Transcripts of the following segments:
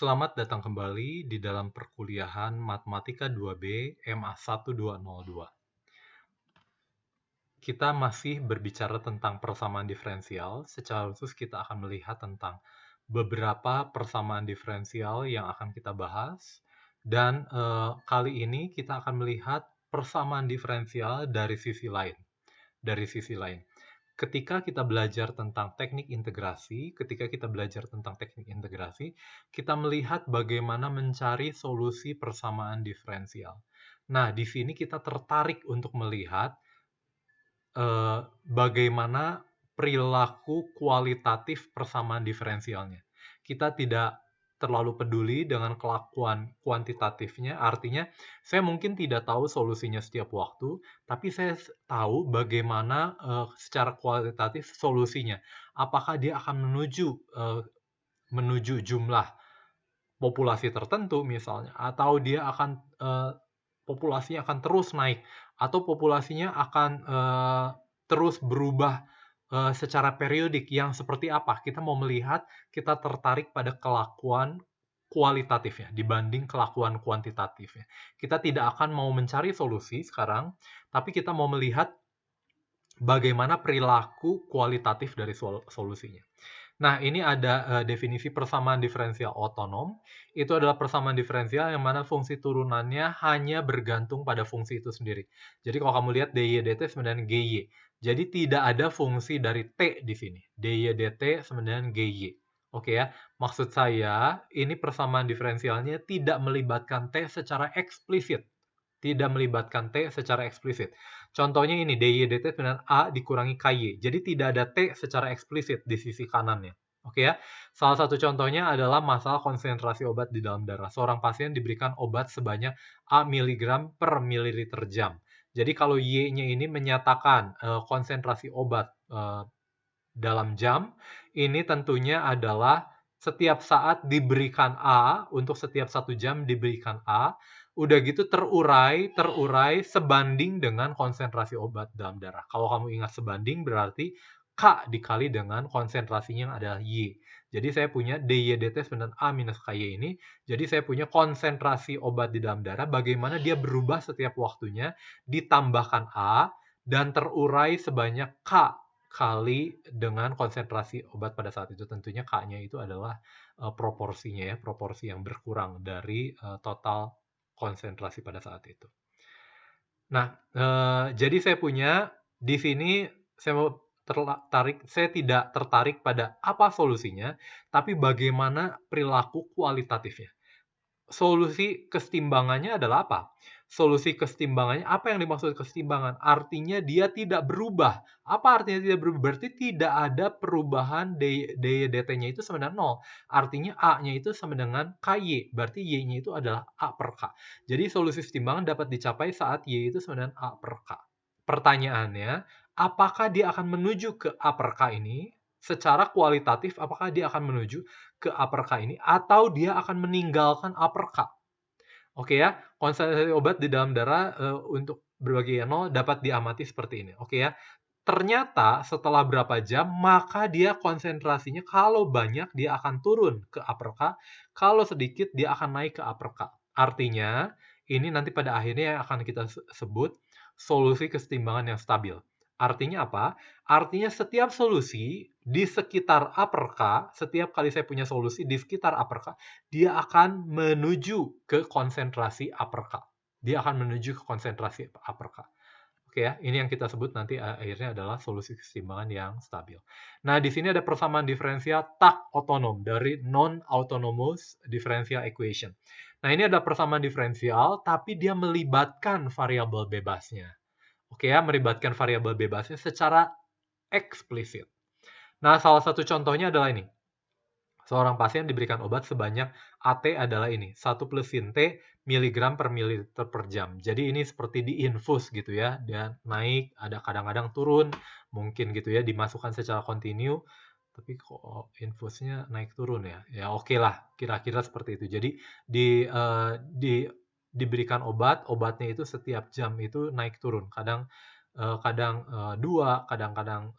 Selamat datang kembali di dalam perkuliahan Matematika 2B MA 1202. Kita masih berbicara tentang persamaan diferensial. Secara khusus kita akan melihat tentang beberapa persamaan diferensial yang akan kita bahas. Dan kali ini kita akan melihat persamaan diferensial dari sisi lain. Ketika kita belajar tentang teknik integrasi, kita melihat bagaimana mencari solusi persamaan diferensial. Nah, di sini kita tertarik untuk melihat bagaimana perilaku kualitatif persamaan diferensialnya. Kita tidak terlalu peduli dengan kelakuan kuantitatifnya, artinya saya mungkin tidak tahu solusinya setiap waktu, tapi saya tahu bagaimana secara kualitatif solusinya. Apakah dia akan menuju jumlah populasi tertentu misalnya, atau dia akan populasinya akan terus naik, atau populasinya akan terus berubah secara periodik yang seperti apa. Kita mau melihat, kita tertarik pada kelakuan kualitatifnya dibanding kelakuan kuantitatifnya. Kita tidak akan mau mencari solusi sekarang, tapi kita mau melihat bagaimana perilaku kualitatif dari solusinya. Nah, ini ada definisi persamaan diferensial otonom. Itu adalah persamaan diferensial yang mana fungsi turunannya hanya bergantung pada fungsi itu sendiri. Jadi kalau kamu lihat dy dt sama dengan gy. Jadi tidak ada fungsi dari t di sini. dy dt sama dengan gy. Oke ya, maksud saya ini persamaan diferensialnya tidak melibatkan t secara eksplisit. Contohnya ini, dy dt dengan A dikurangi ky. Jadi tidak ada T secara eksplisit di sisi kanannya. Oke ya. Salah satu contohnya adalah masalah konsentrasi obat di dalam darah. Seorang pasien diberikan obat sebanyak A miligram per mililiter jam. Jadi kalau Y-nya ini menyatakan konsentrasi obat dalam jam, ini tentunya adalah setiap saat diberikan A, untuk setiap 1 jam diberikan A, udah gitu terurai sebanding dengan konsentrasi obat dalam darah. Kalau kamu ingat sebanding berarti K dikali dengan konsentrasinya yang adalah Y. Jadi saya punya dy dt dengan A minus KY ini, jadi saya punya konsentrasi obat di dalam darah, bagaimana dia berubah setiap waktunya, ditambahkan A, dan terurai sebanyak K kali dengan konsentrasi obat pada saat itu. Tentunya K-nya itu adalah proporsinya ya, proporsi yang berkurang dari total konsentrasi pada saat itu. Nah, jadi saya punya di sini saya tidak tertarik pada apa solusinya, tapi bagaimana perilaku kualitatifnya. Solusi kesetimbangannya adalah apa? Solusi kesetimbangannya, apa yang dimaksud kesetimbangan? Artinya dia tidak berubah. Apa artinya tidak berubah? Berarti tidak ada perubahan dy dt-nya itu sama dengan 0. Artinya A-nya itu sama dengan KY. Berarti Y-nya itu adalah A per K. Jadi solusi kesetimbangan dapat dicapai saat Y itu sama dengan A per K. Pertanyaannya, apakah dia akan menuju ke A per K ini? Secara kualitatif, apakah dia akan menuju ke A per K ini, atau dia akan meninggalkan A per K? Oke ya, konsentrasi obat di dalam darah untuk berbagai 0 dapat diamati seperti ini. Oke ya, ternyata setelah berapa jam, maka dia konsentrasinya kalau banyak dia akan turun ke A per K, kalau sedikit dia akan naik ke A per K. Artinya, ini nanti pada akhirnya yang akan kita sebut solusi kesetimbangan yang stabil. Artinya apa? Artinya setiap solusi di sekitar A per K, setiap kali saya punya solusi di sekitar A per K, dia akan menuju ke konsentrasi A per K. Dia akan menuju ke konsentrasi A per K. Oke ya, ini yang kita sebut nanti akhirnya adalah solusi kesetimbangan yang stabil. Nah, di sini ada persamaan diferensial tak otonom dari non-autonomous differential equation. Nah, ini ada persamaan diferensial, tapi dia melibatkan variabel bebasnya. Oke ya, melibatkan variabel bebasnya secara eksplisit. Nah, salah satu contohnya adalah ini. Seorang pasien diberikan obat sebanyak AT adalah ini, 1 plus sin T miligram per mililiter per jam. Jadi ini seperti diinfus gitu ya, dia naik, ada kadang-kadang turun, mungkin gitu ya, dimasukkan secara kontinu, tapi kok infusnya naik turun ya? Ya oke lah, kira-kira seperti itu. Jadi diberikan obat, obatnya itu setiap jam itu naik turun. Kadang 2, kadang-kadang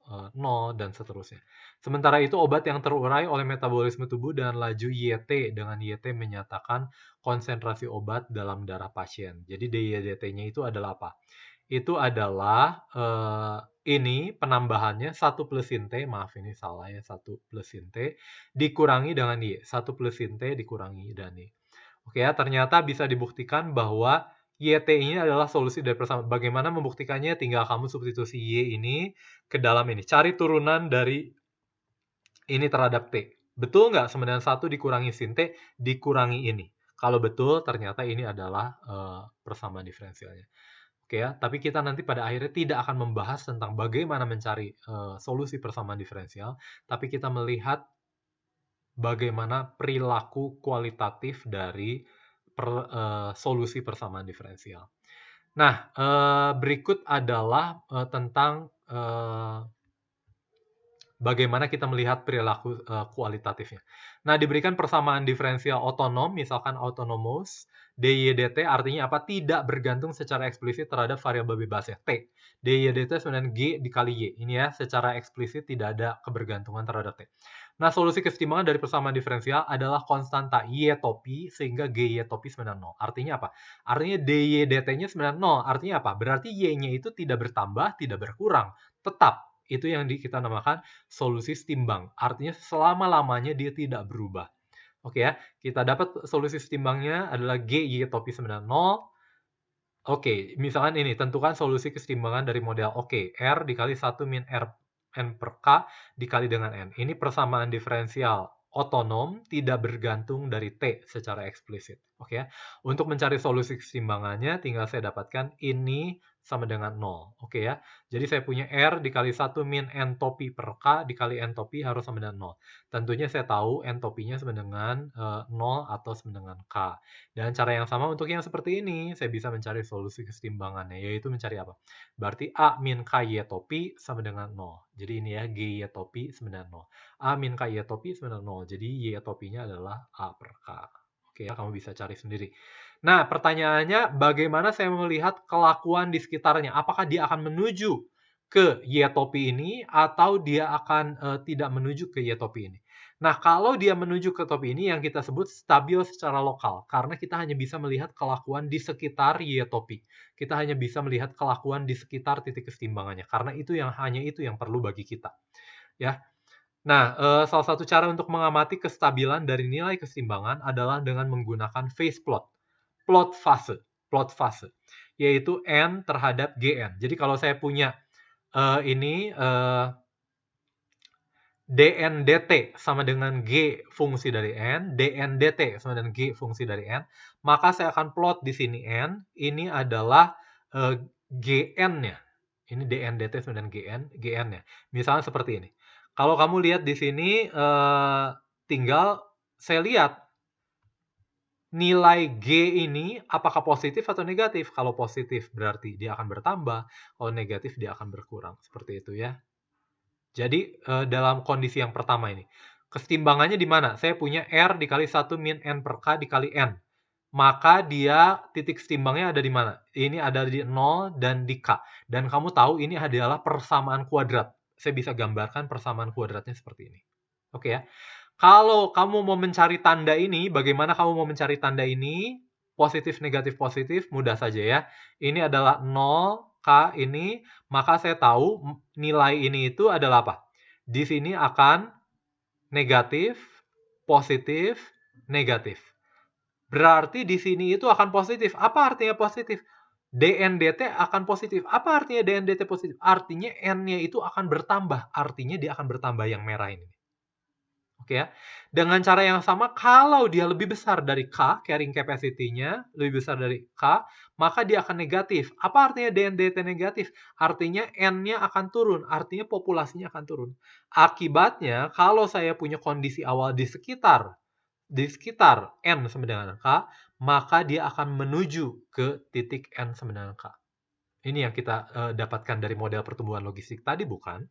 0, dan seterusnya. Sementara itu, obat yang terurai oleh metabolisme tubuh dengan laju YT dengan YT menyatakan konsentrasi obat dalam darah pasien. Jadi DYDT-nya itu adalah apa? Itu adalah ini penambahannya 1 plus sin T, maaf ini salah ya, 1 plus sin T dikurangi dengan Y. 1 plus sin T dikurangi dan Y. Oke ya, ternyata bisa dibuktikan bahwa YT ini adalah solusi dari persamaan. Bagaimana membuktikannya? Tinggal kamu substitusi Y ini ke dalam ini. Cari turunan dari ini terhadap T. Betul nggak 91 dikurangi sin T dikurangi ini? Kalau betul, ternyata ini adalah persamaan diferensialnya. Oke ya, tapi kita nanti pada akhirnya tidak akan membahas tentang bagaimana mencari solusi persamaan diferensial, tapi kita melihat bagaimana perilaku kualitatif dari solusi persamaan diferensial. Nah, berikut adalah tentang bagaimana kita melihat perilaku kualitatifnya. Nah, diberikan persamaan diferensial otonom, misalkan autonomous, DYDT artinya apa? Tidak bergantung secara eksplisit terhadap variabel bebasnya, T. DYDT sebenarnya G dikali Y. Ini ya, secara eksplisit tidak ada kebergantungan terhadap T. Nah, solusi kesetimbangan dari persamaan diferensial adalah konstanta Y topi sehingga GY topi sebenarnya 0. Artinya apa? Artinya DYDT-nya sebenarnya 0. Artinya apa? Berarti Y-nya itu tidak bertambah, tidak berkurang. Tetap. Itu yang kita namakan solusi setimbang. Artinya selama-lamanya dia tidak berubah. Oke ya, kita dapat solusi setimbangnya adalah GY topi 90. Oke, misalkan ini, tentukan solusi kesetimbangan dari model oke. R dikali 1 min R N per K dikali dengan N. Ini persamaan diferensial otonom tidak bergantung dari T secara eksplisit. Oke ya. Untuk mencari solusi kesetimbangannya, tinggal saya dapatkan ini sama dengan 0. Oke ya. Jadi saya punya R dikali 1 min N topi per K dikali N topi harus sama dengan 0. Tentunya saya tahu N topinya sama dengan 0 atau sama dengan K. Dan cara yang sama untuk yang seperti ini, saya bisa mencari solusi kesetimbangannya, yaitu mencari apa? Berarti A min KY topi sama dengan 0. Jadi ini ya, GY topi sama dengan 0. A min KY topi sama dengan 0. Jadi Y topinya adalah A per K. Oke, kamu bisa cari sendiri. Nah, pertanyaannya, bagaimana saya melihat kelakuan di sekitarnya? Apakah dia akan menuju ke Y topi ini, atau dia akan tidak menuju ke Y topi ini? Nah, kalau dia menuju ke topi ini, yang kita sebut stabil secara lokal. Karena kita hanya bisa melihat kelakuan di sekitar Y topi. Kita hanya bisa melihat kelakuan di sekitar titik kesetimbangannya. Karena hanya itu yang perlu bagi kita. Ya. Nah, salah satu cara untuk mengamati kestabilan dari nilai kesetimbangan adalah dengan menggunakan phase plot. Plot fase. Yaitu N terhadap GN. Jadi kalau saya punya ini dNdt sama dengan G fungsi dari N, dNdt sama dengan G fungsi dari N, maka saya akan plot di sini N, ini adalah GN-nya. Ini dNdt sama dengan GN-nya. Misalnya seperti ini. Kalau kamu lihat di sini, tinggal saya lihat nilai G ini apakah positif atau negatif. Kalau positif berarti dia akan bertambah, kalau negatif dia akan berkurang. Seperti itu ya. Jadi dalam kondisi yang pertama ini, kesetimbangannya di mana? Saya punya R dikali 1 min N per K dikali N. Maka dia titik setimbangnya ada di mana? Ini ada di 0 dan di K. Dan kamu tahu ini adalah persamaan kuadrat. Saya bisa gambarkan persamaan kuadratnya seperti ini. Oke ya. Kalau kamu mau mencari tanda ini, bagaimana kamu mau mencari tanda ini? Positif, negatif, positif, mudah saja ya. Ini adalah 0, K ini, maka saya tahu nilai ini itu adalah apa? Di sini akan negatif, positif, negatif. Berarti di sini itu akan positif. Apa artinya positif? dNdt akan positif. Apa artinya dNdt positif? Artinya N-nya itu akan bertambah. Artinya dia akan bertambah yang merah ini. Oke ya. Dengan cara yang sama, kalau dia lebih besar dari K, carrying capacity-nya lebih besar dari K, maka dia akan negatif. Apa artinya dNdt negatif? Artinya N-nya akan turun, artinya populasinya akan turun. Akibatnya, kalau saya punya kondisi awal di sekitar N sama dengan K, maka dia akan menuju ke titik N sama dengan K. Ini yang kita dapatkan dari model pertumbuhan logistik tadi, bukan?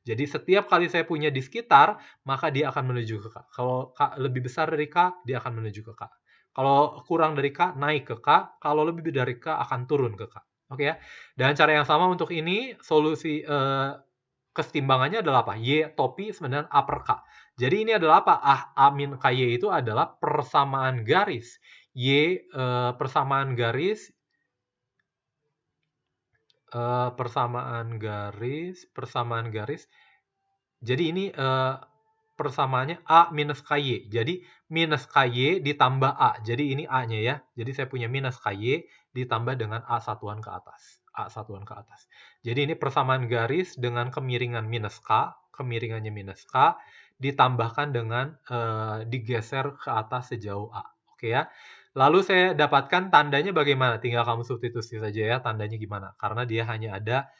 Jadi setiap kali saya punya di sekitar, maka dia akan menuju ke K. Kalau K lebih besar dari K, dia akan menuju ke K. Kalau kurang dari K, naik ke K. Kalau lebih dari K, akan turun ke K. Oke ya. Dan cara yang sama untuk ini, solusi kesetimbangannya adalah apa? Y topi sama dengan A per K. Jadi ini adalah apa? A min KY itu adalah persamaan garis. Persamaan garis persamaan garis. Jadi ini persamaannya A minus KY. Jadi minus KY ditambah A. Jadi ini A-nya ya. Jadi saya punya minus KY ditambah dengan A satuan ke atas. A satuan ke atas. Jadi ini persamaan garis dengan kemiringan minus K. Kemiringannya minus K. Ditambahkan dengan digeser ke atas sejauh A. Oke ya. Lalu saya dapatkan tandanya bagaimana? Tinggal kamu substitusi saja ya tandanya gimana. Karena dia hanya ada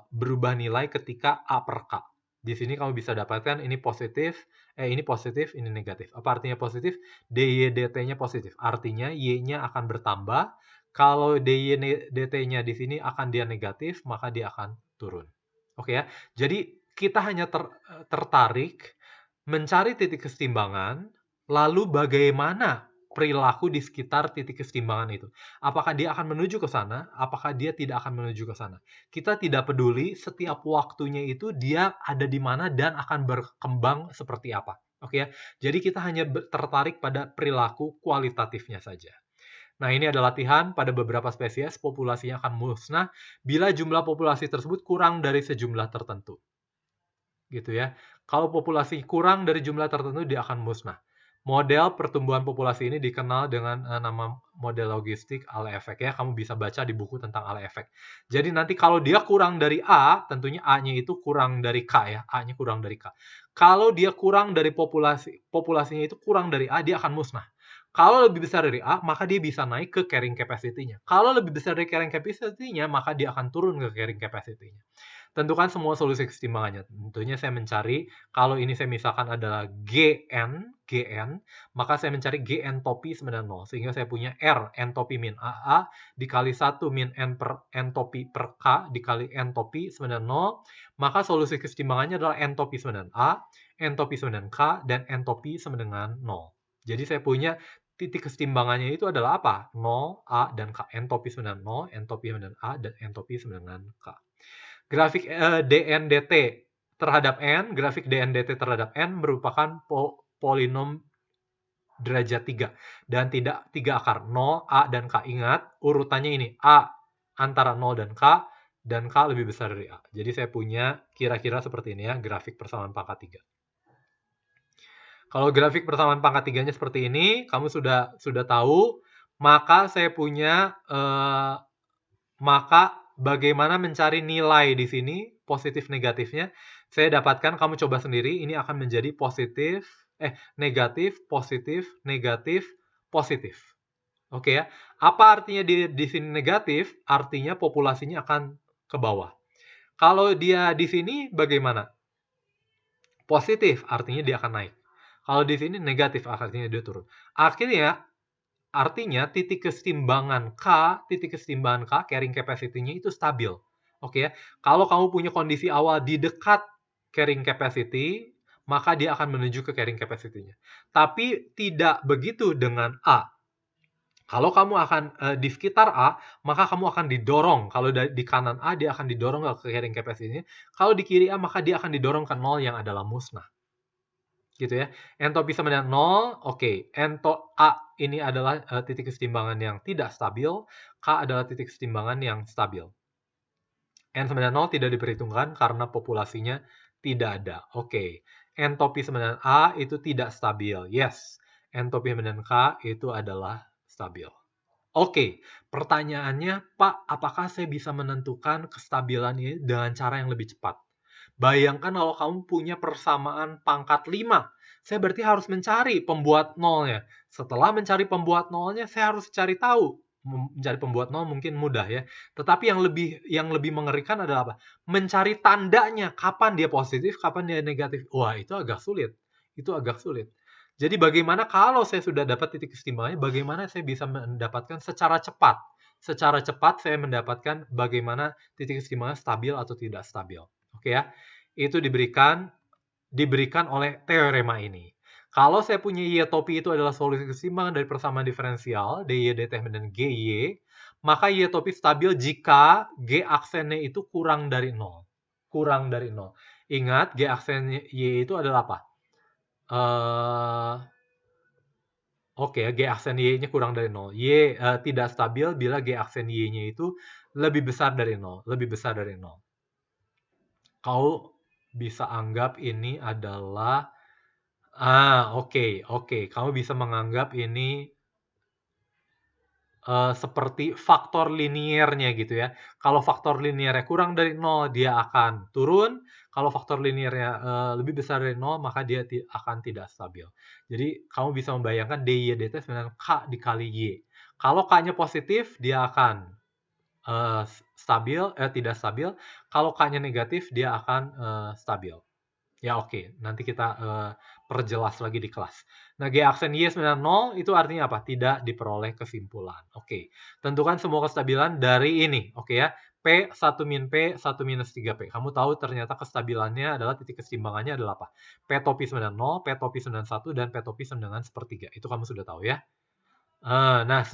berubah nilai ketika A per K. Di sini kamu bisa dapatkan ini positif, ini negatif. Apa artinya positif? DY DT-nya positif. Artinya Y-nya akan bertambah. Kalau DY DT-nya di sini akan dia negatif, maka dia akan turun. Oke ya. Jadi kita hanya tertarik mencari titik kesetimbangan, lalu bagaimana perilaku di sekitar titik kesetimbangan itu. Apakah dia akan menuju ke sana? Apakah dia tidak akan menuju ke sana? Kita tidak peduli setiap waktunya itu dia ada di mana dan akan berkembang seperti apa. Oke ya. Jadi kita hanya tertarik pada perilaku kualitatifnya saja. Nah, ini adalah latihan pada beberapa spesies populasinya akan musnah bila jumlah populasi tersebut kurang dari sejumlah tertentu. Gitu ya. Kalau populasi kurang dari jumlah tertentu dia akan musnah. Model pertumbuhan populasi ini dikenal dengan nama model logistik ala efek ya. Kamu bisa baca di buku tentang ala efek. Jadi nanti kalau dia kurang dari A, tentunya A-nya itu kurang dari K ya. A-nya kurang dari K. Kalau dia kurang dari populasinya itu kurang dari A, dia akan musnah. Kalau lebih besar dari A, maka dia bisa naik ke carrying capacity-nya. Kalau lebih besar dari carrying capacity-nya, maka dia akan turun ke carrying capacity-nya. Tentukan semua solusi kesetimbangannya. Tentunya saya mencari, kalau ini saya misalkan adalah GN, maka saya mencari GN topi sama dengan 0. Sehingga saya punya R, N topi min AA, dikali 1 min N topi per K, dikali N topi sama dengan 0. Maka solusi kesetimbangannya adalah N topi sama dengan A, N topi sama dengan K, dan N topi sama dengan 0. Jadi saya punya titik kesetimbangannya itu adalah apa? 0, A, dan K. N topi sama dengan 0, N topi sama dengan A, dan N topi sama dengan K. Grafik DNDT terhadap N, grafik DNDT terhadap N merupakan polinom derajat 3 dan tidak 3 akar, 0, A, dan K. Ingat, urutannya ini, A antara 0 dan K lebih besar dari A. Jadi saya punya kira-kira seperti ini ya, grafik persamaan pangkat 3. Kalau grafik persamaan pangkat 3-nya seperti ini, kamu sudah tahu, maka saya punya maka bagaimana mencari nilai di sini, positif negatifnya, saya dapatkan, kamu coba sendiri, ini akan menjadi negatif, positif, negatif, positif. Oke ya. Apa artinya di sini negatif? Artinya populasinya akan ke bawah. Kalau dia di sini bagaimana? Positif, artinya dia akan naik. Kalau di sini negatif, artinya dia turun. Artinya titik kesetimbangan K, carrying capacity-nya itu stabil. Oke ya. Kalau kamu punya kondisi awal di dekat carrying capacity, maka dia akan menuju ke carrying capacity-nya. Tapi tidak begitu dengan A. Kalau kamu akan di sekitar A, maka kamu akan didorong. Kalau di kanan A, dia akan didorong ke carrying capacity-nya. Kalau di kiri A, maka dia akan didorong ke 0 yang adalah musnah. Gitu ya. Entopi sama dengan 0, oke. A ini adalah titik kesetimbangan yang tidak stabil, K adalah titik kesetimbangan yang stabil. N sama dengan 0 tidak diperhitungkan karena populasinya tidak ada. Oke. Entopi sama dengan A itu tidak stabil. Yes. Entopi sama dengan K itu adalah stabil. Oke, pertanyaannya, Pak, apakah saya bisa menentukan kestabilan ini dengan cara yang lebih cepat? Bayangkan kalau kamu punya persamaan pangkat 5. Saya berarti harus mencari pembuat nolnya. Setelah mencari pembuat nolnya, saya harus cari tahu. Mencari pembuat nol mungkin mudah ya. Tetapi yang lebih mengerikan adalah apa? Mencari tandanya. Kapan dia positif, kapan dia negatif. Wah, itu agak sulit. Jadi bagaimana kalau saya sudah dapat titik kesetimbangannya, bagaimana saya bisa mendapatkan secara cepat? Secara cepat saya mendapatkan bagaimana titik kesetimbangan stabil atau tidak stabil. Oke ya, itu diberikan oleh teorema ini. Kalau saya punya Y topi itu adalah solusi keseimbangan dari persamaan diferensial DY dt dan GY, maka Y topi stabil jika G aksennya itu kurang dari 0. kurang dari 0. Ingat, G aksen Y itu adalah apa? Oke, G aksen Y-nya kurang dari 0. Tidak stabil bila G aksen Y-nya itu lebih besar dari 0. Lebih besar dari 0. Kau bisa anggap ini adalah oke. Kamu bisa menganggap ini seperti faktor liniernya gitu ya. Kalau faktor liniernya kurang dari 0, dia akan turun. Kalau faktor liniernya lebih besar dari 0, maka dia akan tidak stabil. Jadi kamu bisa membayangkan DY dt dengan K dikali Y. Kalau K-nya positif, dia akan tidak stabil. Kalau K-nya negatif, dia akan stabil. Ya oke, nanti kita perjelas lagi di kelas. Nah, G aksen Y 90 itu artinya apa? Tidak diperoleh kesimpulan. Oke, tentukan semua kestabilan dari ini. Oke ya, P 1 min P 1 minus 3P. Kamu tahu ternyata kestabilannya adalah titik keseimbangannya adalah apa? P topi 90, P topi 91, dan P topi 9 sepertiga. Itu kamu sudah tahu ya. Nah,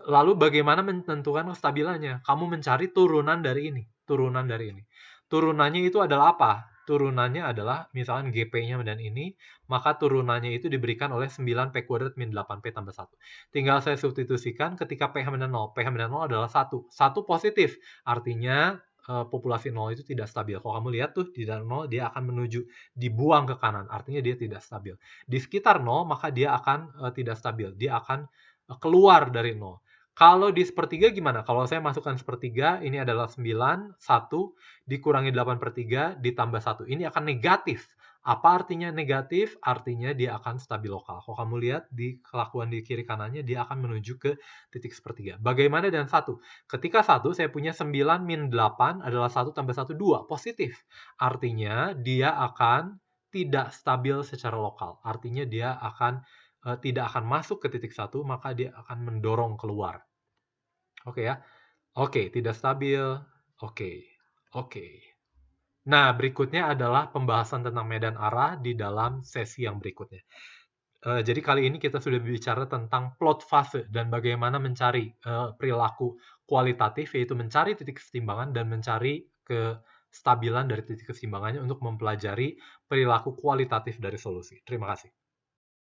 lalu bagaimana menentukan kestabilannya? Kamu mencari turunan dari ini. Turunan dari ini. Turunannya itu adalah apa? Turunannya adalah misalkan GP-nya dan ini, maka turunannya itu diberikan oleh 9P kuadrat min 8P tambah 1. Tinggal saya substitusikan ketika PH min 0. PH min 0 adalah 1. 1 positif. Artinya populasi 0 itu tidak stabil. Kalau kamu lihat tuh di dalam 0 dia akan menuju dibuang ke kanan. Artinya dia tidak stabil. Di sekitar 0 maka dia akan tidak stabil. Dia akan keluar dari 0. Kalau di sepertiga gimana? Kalau saya masukkan sepertiga, ini adalah 9, 1, dikurangi 8/3, ditambah 1. Ini akan negatif. Apa artinya negatif? Artinya dia akan stabil lokal. Kalau kamu lihat di kelakuan di kiri kanannya, dia akan menuju ke titik sepertiga. Bagaimana dengan 1? Ketika 1, saya punya 9 min 8 adalah 1 tambah 1, 2. Positif. Artinya dia akan tidak stabil secara lokal. Artinya dia akan tidak akan masuk ke titik 1, maka dia akan mendorong keluar. Oke ya. Oke, tidak stabil. Oke. Nah, berikutnya adalah pembahasan tentang medan arah di dalam sesi yang berikutnya. Jadi kali ini kita sudah bicara tentang plot fase dan bagaimana mencari perilaku kualitatif, yaitu mencari titik keseimbangan dan mencari kestabilan dari titik keseimbangannya untuk mempelajari perilaku kualitatif dari solusi. Terima kasih.